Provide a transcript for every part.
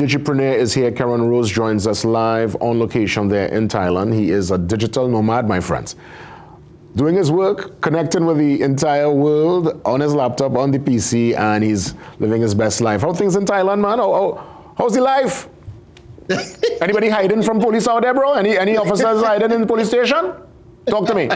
Digipreneur is here. Keron Rose joins us live on location there in Thailand. He is a digital nomad, my friends. Doing his work, connecting with the entire world on his laptop, on the PC, and he's living his best life. How things in Thailand, man? How's the life? Anybody hiding from police out there, bro? Any officers hiding in the police station? Talk to me.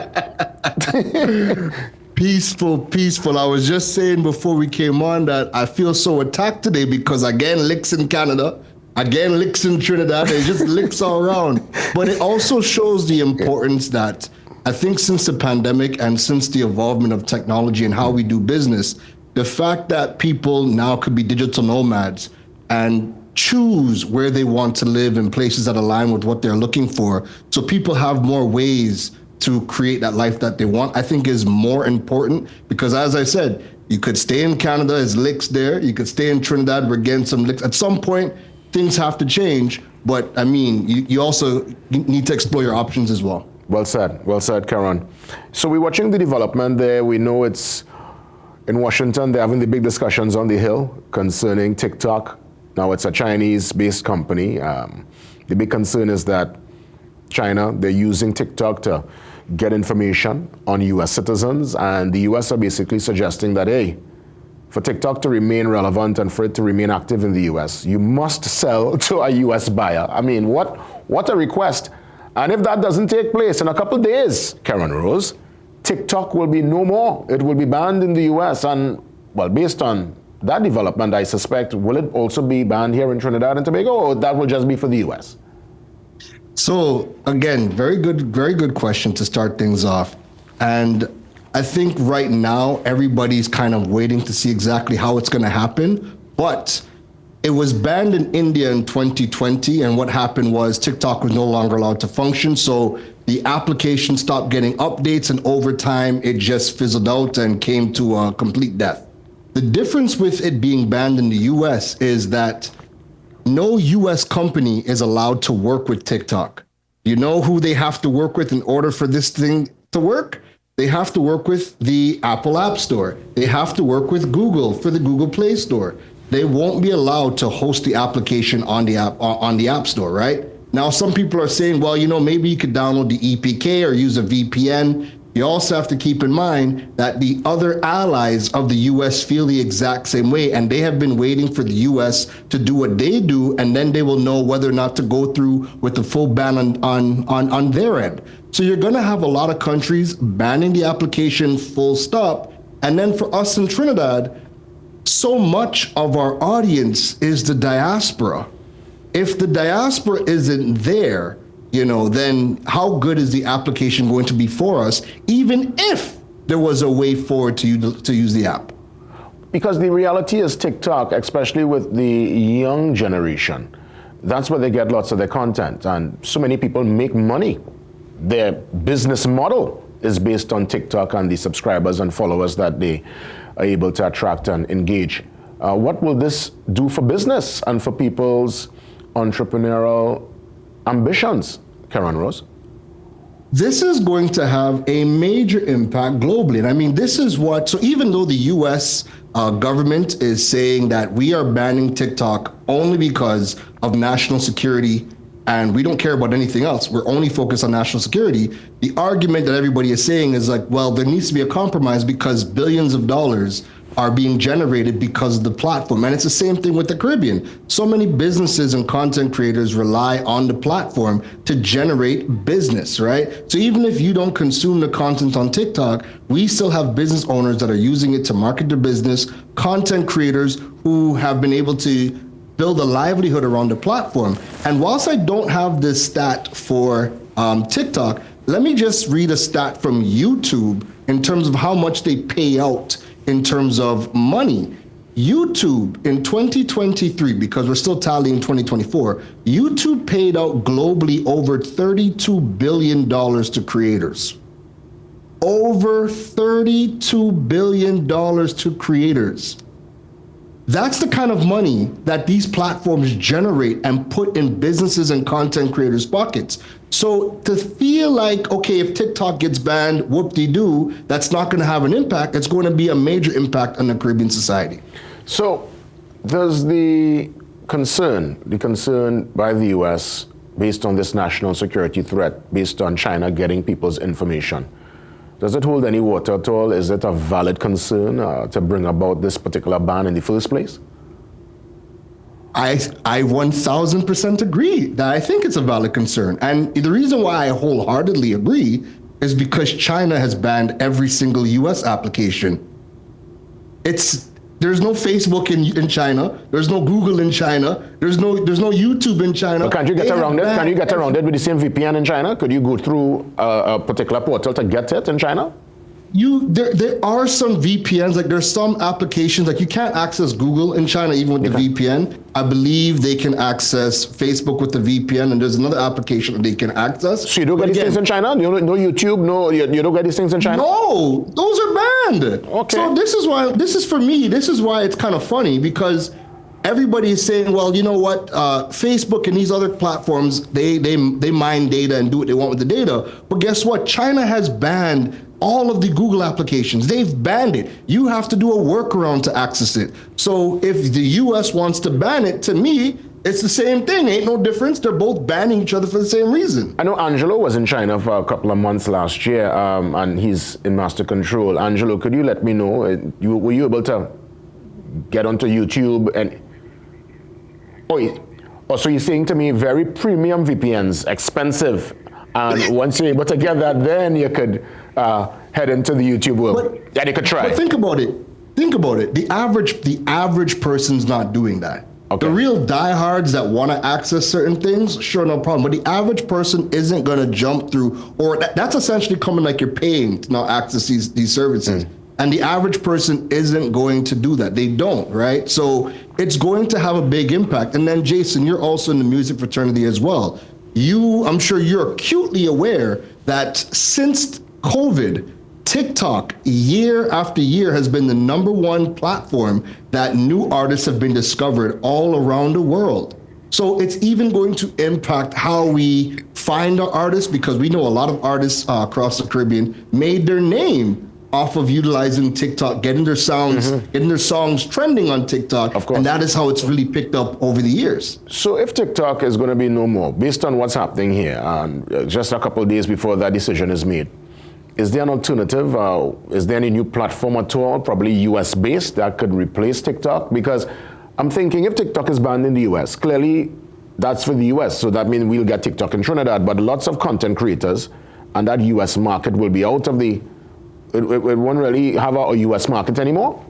Peaceful. I was just saying before we came on that I feel so attacked today because again, licks in Canada, again, licks in Trinidad, there's just licks all around. But it also shows the importance that I think since the pandemic and since the evolvement of technology and how we do business, the fact that people now could be digital nomads and choose where they want to live in places that align with what they're looking for. So people have more ways to create that life that they want, I think is more important because as I said, you could stay in Canada, there's licks there. You could stay in Trinidad, we're getting some licks. At some point, things have to change, but I mean, you also need to explore your options as well. Well said, Keron. So we're watching the development there. We know it's in Washington, they're having the big discussions on the Hill concerning TikTok. Now it's a Chinese-based company. The big concern is that China, they're using TikTok to get information on US citizens, and the US are basically suggesting that, hey, for TikTok to remain relevant and for it to remain active in the US, you must sell to a US buyer. I mean, what a request. And if that doesn't take place in a couple of days, Keron Rose, TikTok will be no more. It will be banned in the US. And, well, based on that development, I suspect, will it also be banned here in Trinidad and Tobago, or that will just be for the US? So again, very good question to start things off. And I think right now, everybody's kind of waiting to see exactly how it's going to happen. But it was banned in India in 2020. And what happened was TikTok was no longer allowed to function. So the application stopped getting updates. And over time, it just fizzled out and came to a complete death. The difference with it being banned in the US is that no US company is allowed to work with TikTok. You know who they have to work with in order for this thing to work? They have to work with the Apple App Store. They have to work with Google for the Google Play Store. They won't be allowed to host the application on the App Store, right? Now, some people are saying, well, you know, maybe you could download the EPK or use a VPN. You also have to keep in mind that the other allies of the US feel the exact same way, and they have been waiting for the US to do what they do, and then they will know whether or not to go through with the full ban on their end. So you're gonna have a lot of countries banning the application full stop, and then for us in Trinidad, so much of our audience is the diaspora. If the diaspora isn't there, you know, then how good is the application going to be for us, even if there was a way forward to use the app? Because the reality is TikTok, especially with the young generation, that's where they get lots of their content. And so many people make money. Their business model is based on TikTok and the subscribers and followers that they are able to attract and engage. What will this do for business and for people's entrepreneurial ambitions, Keron Rose? This is going to have a major impact globally. And I mean, this is what, so even though the US government is saying that we are banning TikTok only because of national security and we don't care about anything else, we're only focused on national security, the argument that everybody is saying is like, well, there needs to be a compromise because billions of dollars are being generated because of the platform. And it's the same thing with the Caribbean. So many businesses and content creators rely on the platform to generate business, right? So even if you don't consume the content on TikTok, we still have business owners that are using it to market their business, content creators who have been able to build a livelihood around the platform. And whilst I don't have this stat for TikTok, let me just read a stat from YouTube in terms of how much they pay out in terms of money. YouTube in 2023, because we're still tallying 2024, YouTube paid out globally over $32 billion to creators. Over $32 billion to creators. That's the kind of money that these platforms generate and put in businesses and content creators' pockets. So to feel like, okay, if TikTok gets banned, whoop-de-doo, that's not going to have an impact. It's going to be a major impact on the Caribbean society. So does the the concern by the U.S. based on this national security threat, based on China getting people's information, does it hold any water at all? Is it a valid concern to bring about this particular ban in the first place? I 1000% agree that I think it's a valid concern. And the reason why I wholeheartedly agree is because China has banned every single US application. There's no Facebook in China. There's no Google in China. There's no YouTube in China. But can't you get around it? Can you get around it with the same VPN in China? Could you go through a particular portal to get it in China? There are some VPNs, like there's some applications, like you can't access Google in China even with the VPN. I believe they can access Facebook with the VPN, and there's another application that they can access. So you don't get these things in China? No YouTube? No, you don't get these things in China? No, those are banned. Okay. So this is why it's kind of funny, because everybody is saying, well, you know what, Facebook and these other platforms, they mine data and do what they want with the data. But guess what? China has banned all of the Google applications. They've banned it. You have to do a workaround to access it. So if the US wants to ban it, to me, it's the same thing. Ain't no difference. They're both banning each other for the same reason. I know Angelo was in China for a couple of months last year, and he's in master control. Angelo, could you let me know, were you able to get onto YouTube and... so you're saying to me very premium VPNs, expensive, and once you're able to get that, then you could head into the YouTube world. Yeah, you could try. But think about it. The average person's not doing that. Okay. The real diehards that want to access certain things, sure, no problem. But the average person isn't going to jump through, or that's essentially coming like you're paying to now access these services. And the average person isn't going to do that. They don't, right? So it's going to have a big impact. And then, Jason, you're also in the music fraternity as well. I'm sure you're acutely aware that since COVID, TikTok, year after year, has been the #1 platform that new artists have been discovered all around the world. So it's even going to impact how we find our artists, because we know a lot of artists across the Caribbean made their name off of utilizing TikTok, getting their songs trending on TikTok. Of course. And that is how it's really picked up over the years. So if TikTok is going to be no more, based on what's happening here, and just a couple of days before that decision is made, is there an alternative? Is there any new platform at all, probably US-based, that could replace TikTok? Because I'm thinking if TikTok is banned in the US, clearly that's for the US, so that means we'll get TikTok in Trinidad, but lots of content creators and that US market will be out of the... It won't really have a US market anymore,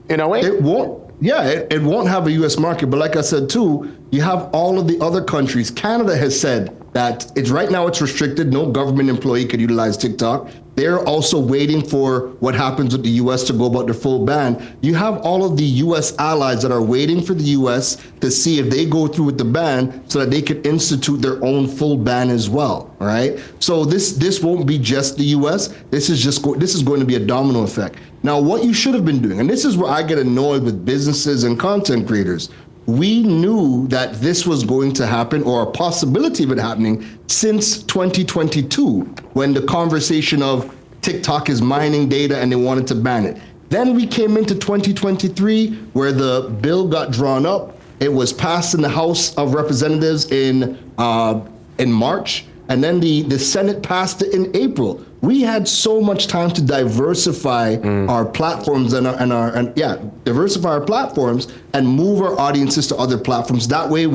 in a way? It won't. Yeah, it won't have a US market, but like I said too, you have all of the other countries. Canada has said that right now it's restricted. No government employee could utilize TikTok. They're also waiting for what happens with the US to go about their full ban. You have all of the US allies that are waiting for the US to see if they go through with the ban so that they could institute their own full ban as well, all right? So this won't be just the US. This is going to be a domino effect. Now, what you should have been doing, and this is where I get annoyed with businesses and content creators, we knew that this was going to happen, or a possibility of it happening, since 2022, when the conversation of TikTok is mining data and they wanted to ban it. Then we came into 2023, where the bill got drawn up. It was passed in the House of Representatives in March, and then the Senate passed it in April. We had so much time to diversify our platforms diversify our platforms and move our audiences to other platforms. That way,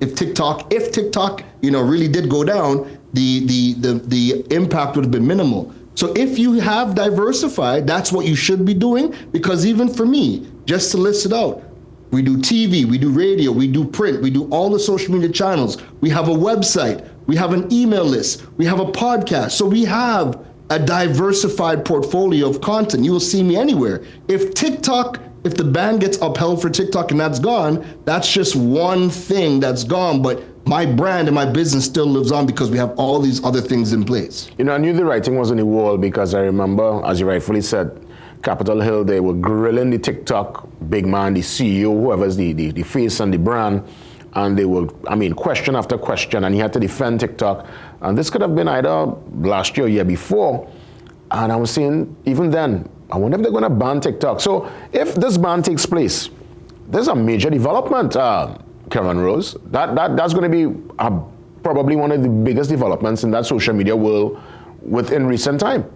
if TikTok really did go down, the impact would have been minimal. So if you have diversified, that's what you should be doing, because even for me, just to list it out, we do TV, we do radio, we do print, we do all the social media channels. We have a website, we have an email list, we have a podcast. So we have a diversified portfolio of content. You will see me anywhere. If the ban gets upheld for TikTok and that's gone, that's just one thing that's gone, but my brand and my business still lives on because we have all these other things in place. You know, I knew the writing was on the wall, because I remember, as you rightfully said, Capitol Hill, they were grilling the TikTok big man, the CEO, whoever's the face and the brand, and they were, question after question, and he had to defend TikTok. And this could have been either last year or year before. And I was saying, even then, I wonder if they're going to ban TikTok. So if this ban takes place, there's a major development. Keron Rose. That's going to be probably one of the biggest developments in that social media world within recent time.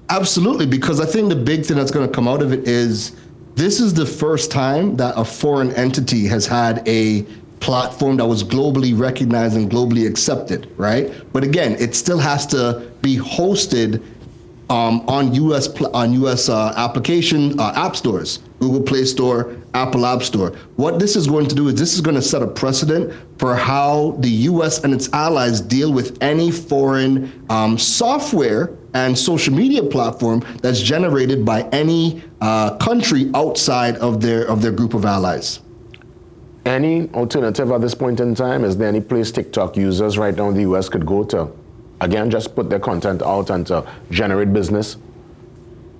Absolutely, because I think the big thing that's going to come out of it is this is the first time that a foreign entity has had a platform that was globally recognized and globally accepted, right? But again, it still has to be hosted on US application app stores, Google Play Store, Apple App Store. What this is going to do is this is going to set a precedent for how the US and its allies deal with any foreign software and social media platform that's generated by any country outside of their group of allies. Any alternative at this point in time? Is there any place TikTok users right now in the US could go to, again, just put their content out and to generate business?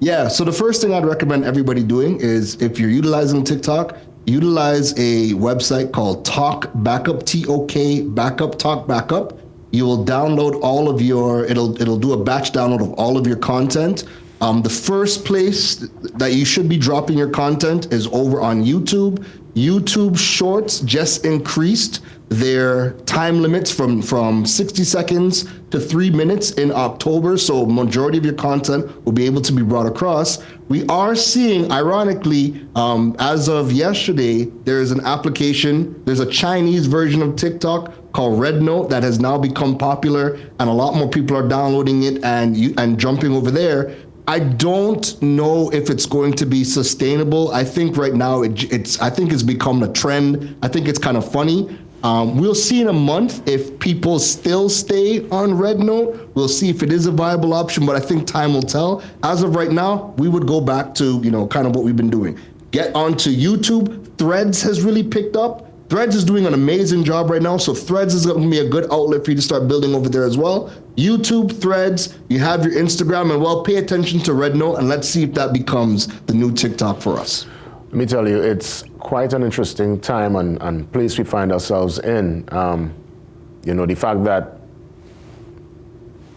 Yeah, so the first thing I'd recommend everybody doing is if you're utilizing TikTok, utilize a website called Talk Backup, T-O-K Backup, Talk Backup. You will download all of your, it'll do a batch download of all of your content. The first place that you should be dropping your content is over on YouTube. YouTube Shorts just increased their time limits from 60 seconds to 3 minutes in October, so majority of your content will be able to be brought across. We are seeing, ironically, as of yesterday, there's an application, there's a Chinese version of TikTok called Red Note that has now become popular, and a lot more people are downloading it and jumping over there. I don't know if it's going to be sustainable. I think right now I think it's become a trend. I think it's kind of funny. We'll see in a month if people still stay on Red Note. We'll see if it is a viable option, but I think time will tell. As of right now, we would go back to, kind of what we've been doing. Get onto YouTube. Threads has really picked up. Threads is doing an amazing job right now, so Threads is going to be a good outlet for you to start building over there as well. YouTube, Threads, you have your Instagram, and pay attention to Red Note, and let's see if that becomes the new TikTok for us. Let me tell you, it's quite an interesting time and place we find ourselves in. The fact that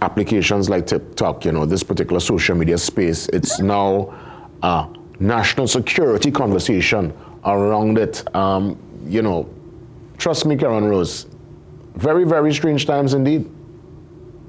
applications like TikTok, this particular social media space, it's now a national security conversation around it. Trust me, Keron Rose, very, very strange times indeed.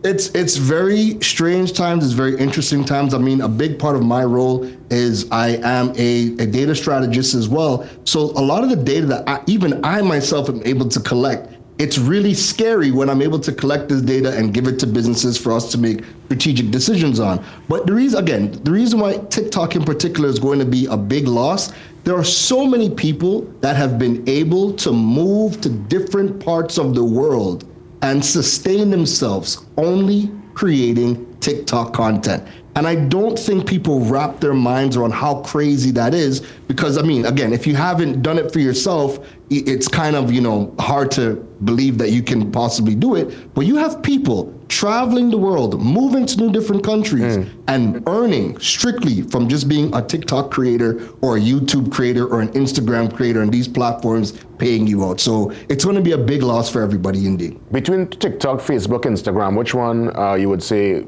It's very strange times. It's very interesting times. I mean, a big part of my role is I am a data strategist as well. So a lot of the data that even I myself am able to collect, it's really scary when I'm able to collect this data and give it to businesses for us to make strategic decisions on. But the reason why TikTok in particular is going to be a big loss, there are so many people that have been able to move to different parts of the world and sustain themselves only creating TikTok content. And I don't think people wrap their minds around how crazy that is, because again, if you haven't done it for yourself, it's kind of, hard to believe that you can possibly do it. But you have people traveling the world, moving to new different countries and earning strictly from just being a TikTok creator or a YouTube creator or an Instagram creator, and these platforms paying you out. So it's going to be a big loss for everybody indeed. Between TikTok, Facebook, Instagram, which one you would say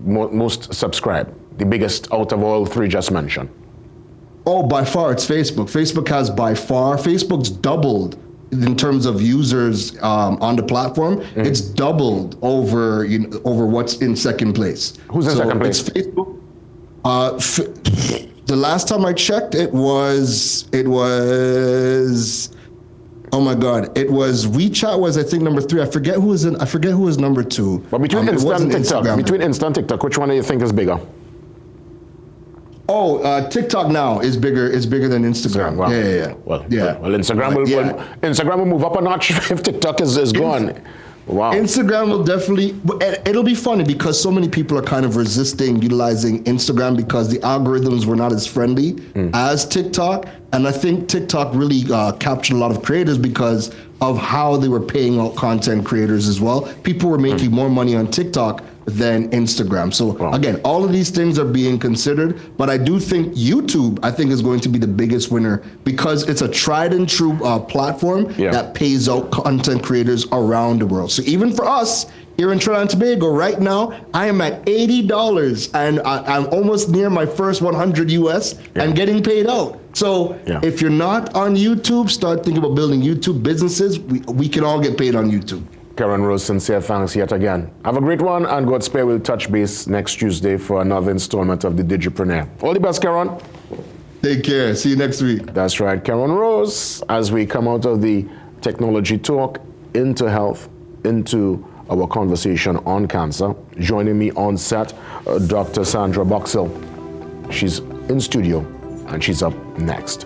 most subscribe, the biggest out of all three just mentioned? Oh, by far it's Facebook. Facebook's doubled in terms of users on the platform. It's doubled over what's in second place. Who's in second place? It's Facebook. The last time I checked, it was oh my God! It was WeChat was, I think, number 3. I forget who was number 2. But between Insta and TikTok, which one do you think is bigger? Oh, TikTok now is bigger than Instagram. Wow. Yeah. Well, Instagram will move up a notch if TikTok is gone. Wow. Instagram will definitely, it'll be funny because so many people are kind of resisting utilizing Instagram because the algorithms were not as friendly as TikTok. And I think TikTok really captured a lot of creators because of how they were paying out content creators as well. People were making more money on TikTok than Instagram. So again, all of these things are being considered, but I do think YouTube, is going to be the biggest winner because it's a tried and true platform that pays out content creators around the world. So even for us Here in Trinidad and Tobago, right now, I am at $80 and I'm almost near my first 100 US and getting paid out. So if you're not on YouTube, start thinking about building YouTube businesses. We can all get paid on YouTube. Keron Rose, sincere thanks yet again. Have a great one, and God spare, we'll touch base next Tuesday for another installment of the Digipreneur. All the best, Keron. Take care. See you next week. That's right, Keron Rose, as we come out of the technology talk into health, into our conversation on cancer. Joining me on set, Dr. Sandra Boxell. She's in studio, and she's up next.